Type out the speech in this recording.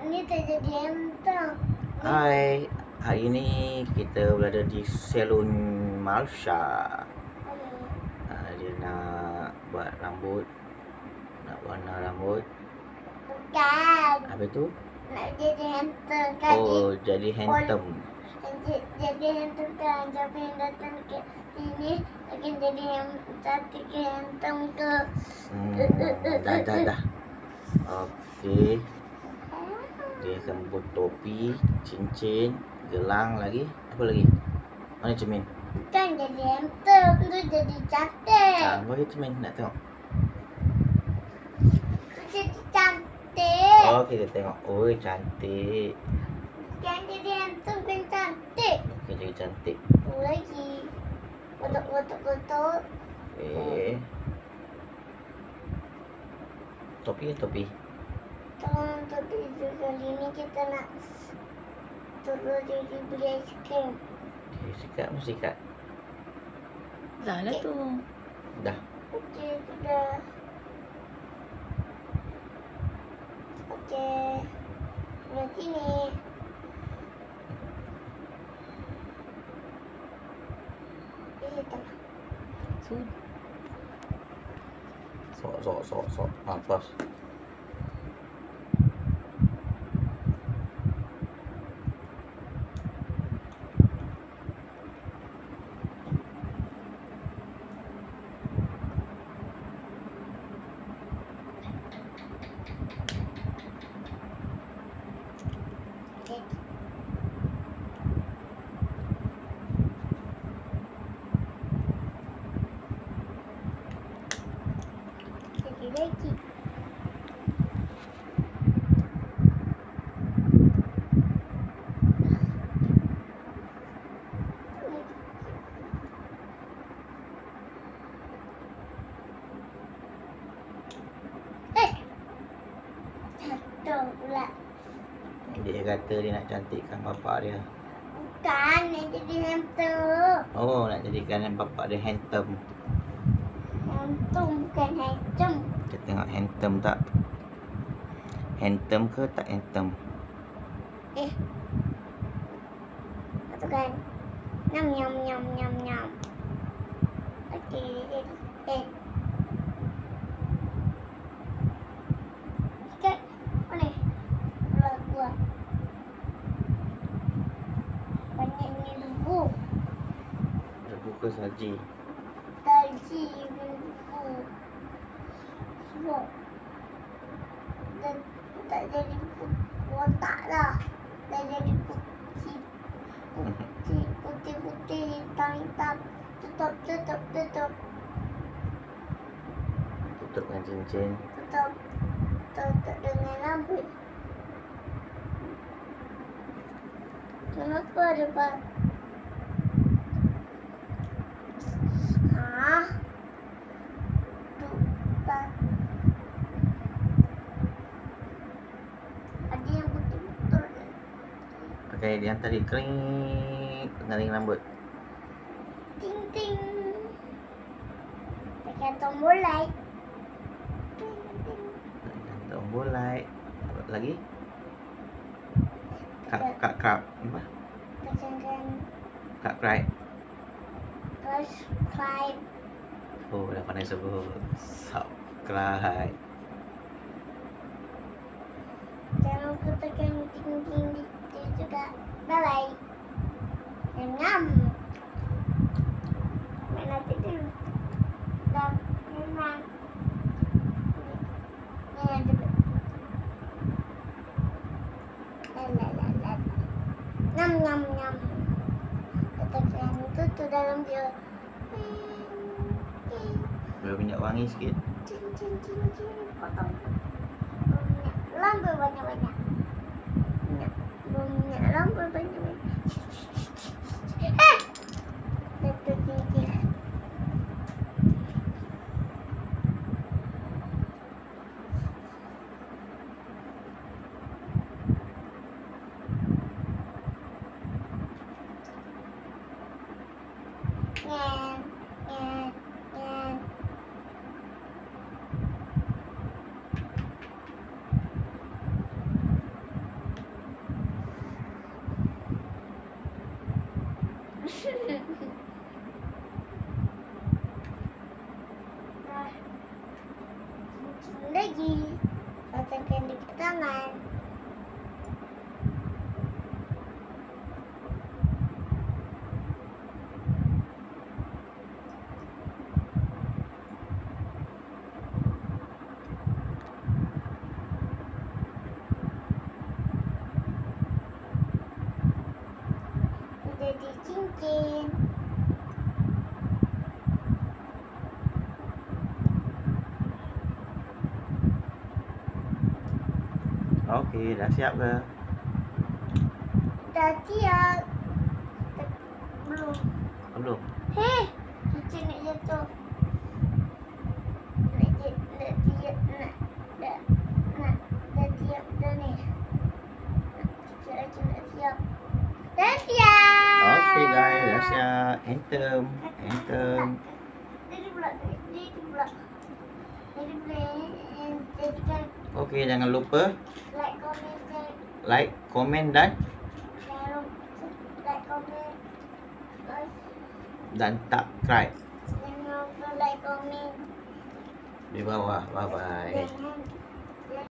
Ini terjadi entang. Hai, hari ini kita berada di salon Marsha. Dia nak buat rambut, nak warna rambut. Bukan. Apa tu? Nak jadi handsome kan? Oh, jadi handsome. Jadi handsome kan? Siapa yang datang ke sini akan jadi yang cantik ke handsome ke? Dah. Okey. Dia akan buat topi, cincin, gelang lagi. Apa lagi? Mana cermin? Kan jadi handsome tu jadi cantik. Bagi cermin nak tengok. Jadi cantik. Oh, kita tengok. Oh, cantik. Kan jadi handsome kan cantik. Okey, jadi cantik. Lagi. Kotak-kotak. Okey. Topi. Tapi kali ini kita nak turun jadi beli ais krim. Okey, sikat. Dah lah tu. Dah. Okey, sudah. Okey. Sebelah sini. Ini tengah. Sok. Pas. Jadi lagi. Jatuh pula. Dia kata dia nak cantikkan bapak dia. Bukan, nak jadi handsome. Oh, nak jadikan bapak dia handsome. Handsome bukan handsome. Kita tengok handsome tak? Handsome ke tak handsome? Itu kan. Nyam. Okey, jadi. Sikat. Mana? Keluar. Banyaknya debu. Debu ke salji? Salji debu. Sebab dan tak jadi kotak dah. Dah jadi putih, hitam. Tutup. Tutup dengan cincin. Tutup dengan rambut. Kenapa ada pak? Ada yang betul-betul. Pakai yang tadi kering pengering rambut. Ting. Tekan tombol light. Ting. Tombol light. Apa lagi? Kak. Apa? Tekan Kak cry. subscribe. Oh, dah pandai sebut. Subscribe. Jangan lupa tekan ting di juga. Bye. Nyam. Mana tidur? Dah memang. Ini ada. Nyam. Tekan itu tu dalam dia. Beri minyak wangi sikit. Cing. Potong. Lampu banyak-banyak. Minyak lampu banyak-banyak. Satu cincin. Aman. Jadi cincin. Okey, dah siap ke? Dah siap. Belum. Belum. Hei, cincin nak jatuh. Dah siap dah ni. Sikit lagi nak siap. Dah siap. Okey guys, dah siap. Anthem. Jadi pula. Jadi kan Okey, jangan lupa like, comment, share. like, komen dan Like, comment, subscribe jangan lupa like, comment. di bawah. Bye bye. Jangan